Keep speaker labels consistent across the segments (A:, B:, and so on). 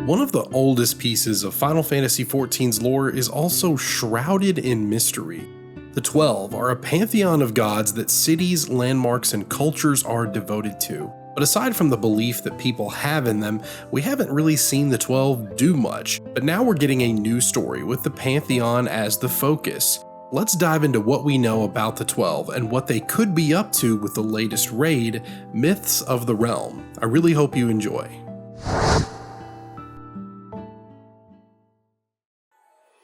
A: One of the oldest pieces of Final Fantasy XIV's lore is also shrouded in mystery. The 12 are a pantheon of gods that cities, landmarks, and cultures are devoted to. But aside from the belief that people have in them, we haven't really seen the 12 do much. But now we're getting a new story with the pantheon as the focus. Let's dive into what we know about the 12 and what they could be up to with the latest raid, Myths of the Realm. I really hope you enjoy.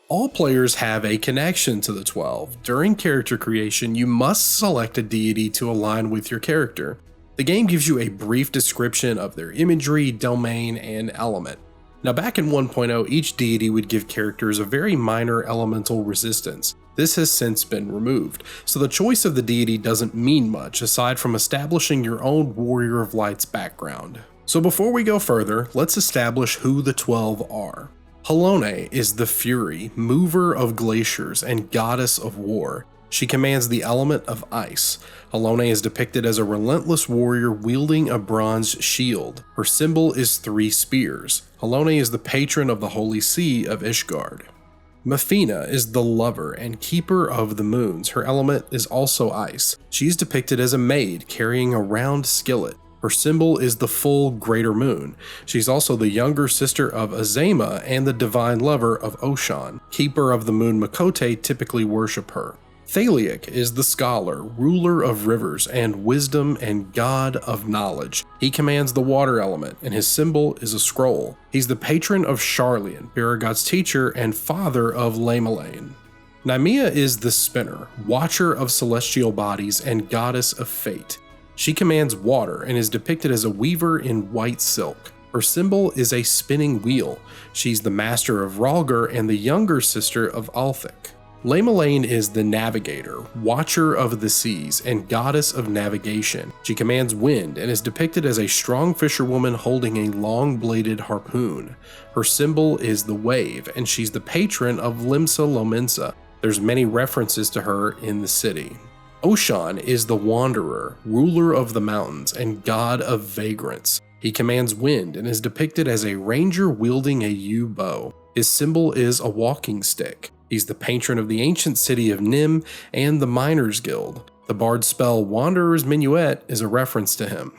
A: All players have a connection to the 12. During character creation, you must select a deity to align with your character. The game gives you a brief description of their imagery, domain, and element. Now back in 1.0, each deity would give characters a very minor elemental resistance. This has since been removed, so the choice of the deity doesn't mean much aside from establishing your own Warrior of Light's background. So before we go further, let's establish who the 12 are. Helm is the Fury, mover of glaciers, and goddess of war. She commands the element of ice. Helm is depicted as a relentless warrior wielding a bronze shield. Her symbol is 3 spears. Helm is the patron of the Holy See of Ishgard. Mefina is the lover and keeper of the moons. Her element is also ice. She's depicted as a maid carrying a round skillet. Her symbol is the full greater moon. She's also the younger sister of Azema and the divine lover of Oshan. Keeper of the moon Makote typically worship her. Thaliak is the scholar, ruler of rivers and wisdom and god of knowledge. He commands the water element and his symbol is a scroll. He's the patron of Sharlayan, Baragod's teacher and father of Lamelain. Nymea is the spinner, watcher of celestial bodies and goddess of fate. She commands water and is depicted as a weaver in white silk. Her symbol is a spinning wheel. She's the master of Rhalgr and the younger sister of Althic. Lamelain is the navigator, watcher of the seas, and goddess of navigation. She commands wind and is depicted as a strong fisherwoman holding a long-bladed harpoon. Her symbol is the wave, and she's the patron of Limsa Lominsa. There's many references to her in the city. Oshan is the wanderer, ruler of the mountains, and god of vagrants. He commands wind and is depicted as a ranger wielding a yew bow. His symbol is a walking stick. He's the patron of the ancient city of Nim and the Miners Guild. The bard's spell Wanderer's Minuet is a reference to him.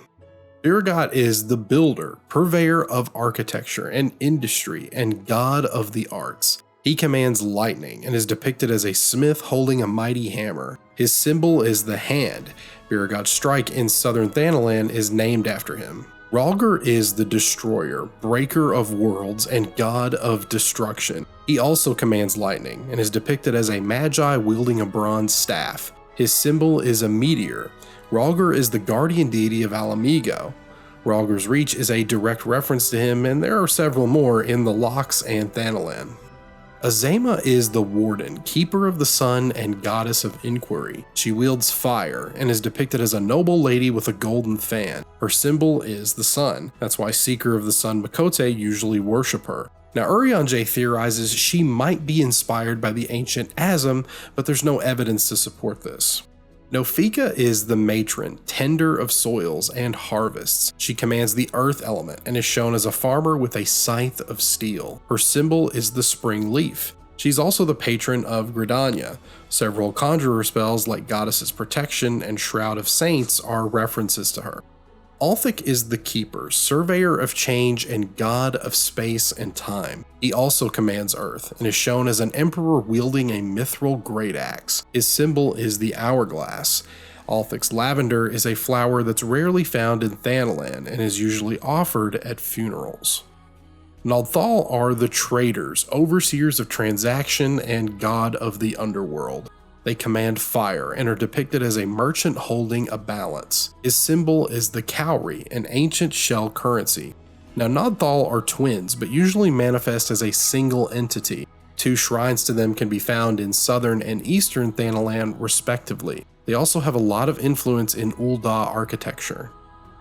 A: Baragot is the builder, purveyor of architecture and industry, and god of the arts. He commands lightning and is depicted as a smith holding a mighty hammer. His symbol is the hand. Baragod's strike in southern Thanalan is named after him. Rhalgr is the destroyer, breaker of worlds, and god of destruction. He also commands lightning and is depicted as a magi wielding a bronze staff. His symbol is a meteor. Rhalgr is the guardian deity of Alamigo. Rhalgr's reach is a direct reference to him, and there are several more in the Locks and Thanalan. Azema is the warden, keeper of the sun, and goddess of inquiry. She wields fire and is depicted as a noble lady with a golden fan. Her symbol is the sun. That's why Seeker of the Sun Makote usually worship her. Now Urianger theorizes she might be inspired by the ancient Azem, but there's no evidence to support this. Nofika is the matron, tender of soils and harvests. She commands the earth element and is shown as a farmer with a scythe of steel. Her symbol is the spring leaf. She's also the patron of Gridania. Several conjurer spells like Goddess's Protection and Shroud of Saints are references to her. Althic is the keeper, surveyor of change, and god of space and time. He also commands Earth, and is shown as an emperor wielding a mithril great axe. His symbol is the hourglass. Althic's lavender is a flower that's rarely found in Thanalan and is usually offered at funerals. Naldthal are the traders, overseers of transaction, and god of the underworld. They command fire and are depicted as a merchant holding a balance. His symbol is the cowrie, an ancient shell currency. Now Naldthal are twins, but usually manifest as a single entity. 2 shrines to them can be found in southern and eastern Thanalan respectively. They also have a lot of influence in Ul'dah architecture.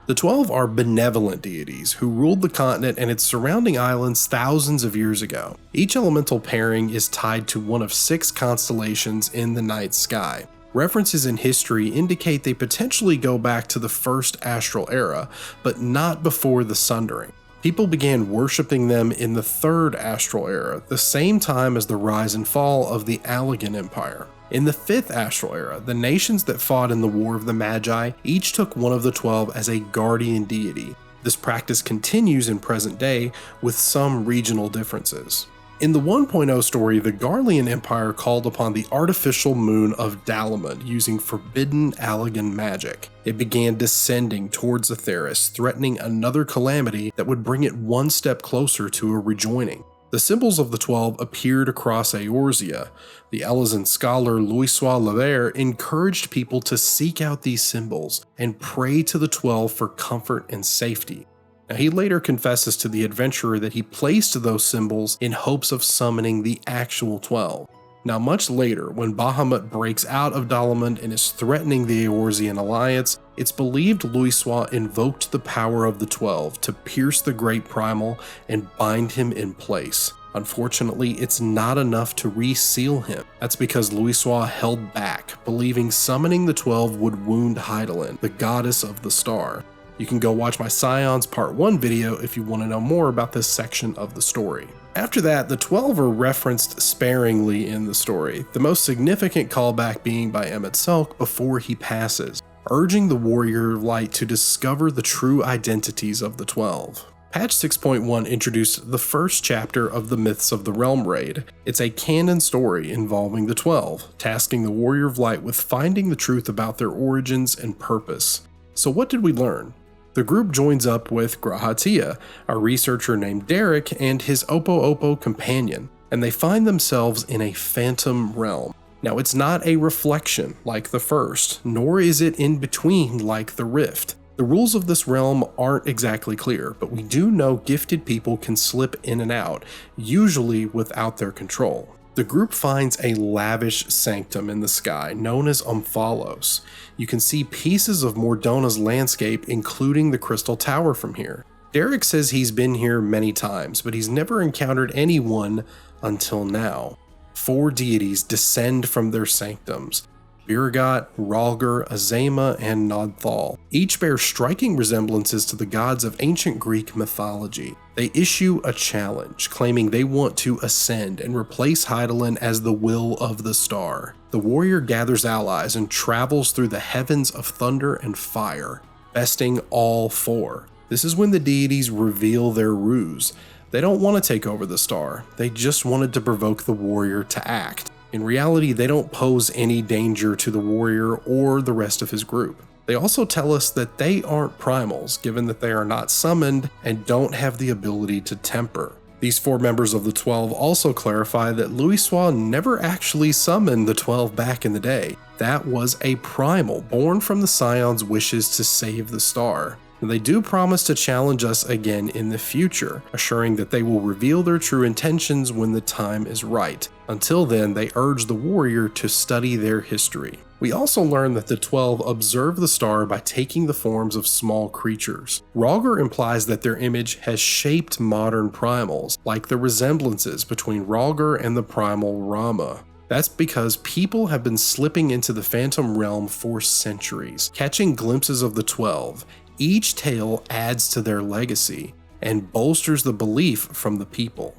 A: The 12 are benevolent deities who ruled the continent and its surrounding islands thousands of years ago. Each elemental pairing is tied to one of 6 constellations in the night sky. References in history indicate they potentially go back to the first astral era, but not before the Sundering. People began worshipping them in the third astral era, the same time as the rise and fall of the Allegan Empire. In the fifth astral era, the nations that fought in the War of the Magi each took one of the 12 as a guardian deity. This practice continues in present day with some regional differences. In the 1.0 story, the Garlean Empire called upon the artificial moon of Dalamud using forbidden Allegan magic. It began descending towards Atheris, threatening another calamity that would bring it one step closer to a rejoining. The symbols of the 12 appeared across Eorzea. The Elezen scholar Louisoix Levert encouraged people to seek out these symbols and pray to the 12 for comfort and safety. Now, he later confesses to the adventurer that he placed those symbols in hopes of summoning the actual 12. Now, much later, when Bahamut breaks out of Dalamud and is threatening the Eorzean alliance, it's believed Louisoix invoked the power of the 12 to pierce the Great Primal and bind him in place. Unfortunately, it's not enough to reseal him. That's because Louisoix held back, believing summoning the 12 would wound Hydaelyn, the goddess of the star. You can go watch my Scions Part 1 video if you want to know more about this section of the story. After that, the 12 are referenced sparingly in the story, the most significant callback being by Emet-Selch before he passes, urging the Warrior of Light to discover the true identities of the 12. Patch 6.1 introduced the first chapter of the Myths of the Realm raid. It's a canon story involving the 12, tasking the Warrior of Light with finding the truth about their origins and purpose. So what did we learn? The group joins up with Grahatia, a researcher named Derek, and his Opo companion, and they find themselves in a phantom realm. Now, it's not a reflection like the first, nor is it in between like the Rift. The rules of this realm aren't exactly clear, but we do know gifted people can slip in and out, usually without their control. The group finds a lavish sanctum in the sky known as Omphalos. You can see pieces of Mordona's landscape, including the Crystal Tower from here. Derek says he's been here many times, but he's never encountered anyone until now. 4 deities descend from their sanctums: Birgat, Rhalgr, Azema, and Nodthal. Each bear striking resemblances to the gods of ancient Greek mythology. They issue a challenge, claiming they want to ascend and replace Hydaelyn as the will of the star. The warrior gathers allies and travels through the heavens of thunder and fire, besting all 4. This is when the deities reveal their ruse. They don't want to take over the star, they just wanted to provoke the warrior to act. In reality, they don't pose any danger to the warrior or the rest of his group. They also tell us that they aren't primals, given that they are not summoned and don't have the ability to temper. These 4 members of the 12 also clarify that Louisoix never actually summoned the 12 back in the day. That was a primal born from the Scion's wishes to save the star. And they do promise to challenge us again in the future, assuring that they will reveal their true intentions when the time is right. Until then, they urge the warrior to study their history. We also learn that the 12 observe the star by taking the forms of small creatures. Rhalgr implies that their image has shaped modern primals, like the resemblances between Rhalgr and the primal Rama. That's because people have been slipping into the Phantom Realm for centuries, catching glimpses of the 12. Each tale adds to their legacy and bolsters the belief from the people.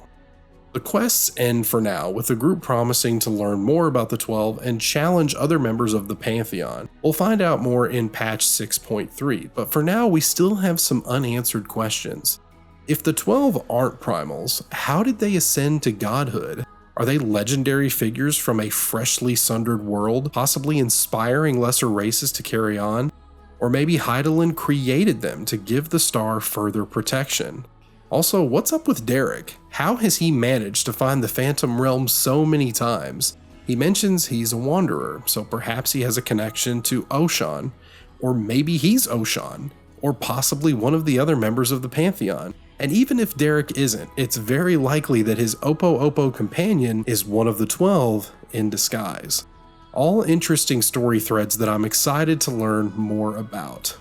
A: The quests end for now, with the group promising to learn more about the 12 and challenge other members of the Pantheon. We'll find out more in patch 6.3, but for now we still have some unanswered questions. If the 12 aren't primals, how did they ascend to godhood? Are they legendary figures from a freshly sundered world, possibly inspiring lesser races to carry on? Or maybe Hydaelyn created them to give the star further protection. Also, what's up with Derek? How has he managed to find the Phantom Realm so many times? He mentions he's a wanderer, so perhaps he has a connection to Oshan, or maybe he's Oshan, or possibly one of the other members of the Pantheon. And even if Derek isn't, it's very likely that his Opo companion is one of the 12 in disguise. All interesting story threads that I'm excited to learn more about.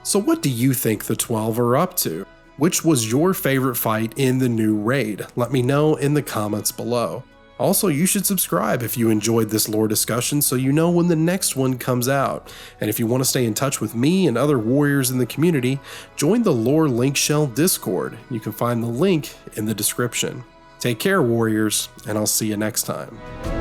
A: So what do you think the 12 are up to? Which was your favorite fight in the new raid? Let me know in the comments below. Also, you should subscribe if you enjoyed this lore discussion so you know when the next one comes out. And if you want to stay in touch with me and other warriors in the community, join the Lore Link Shell Discord. You can find the link in the description. Take care, warriors, and I'll see you next time.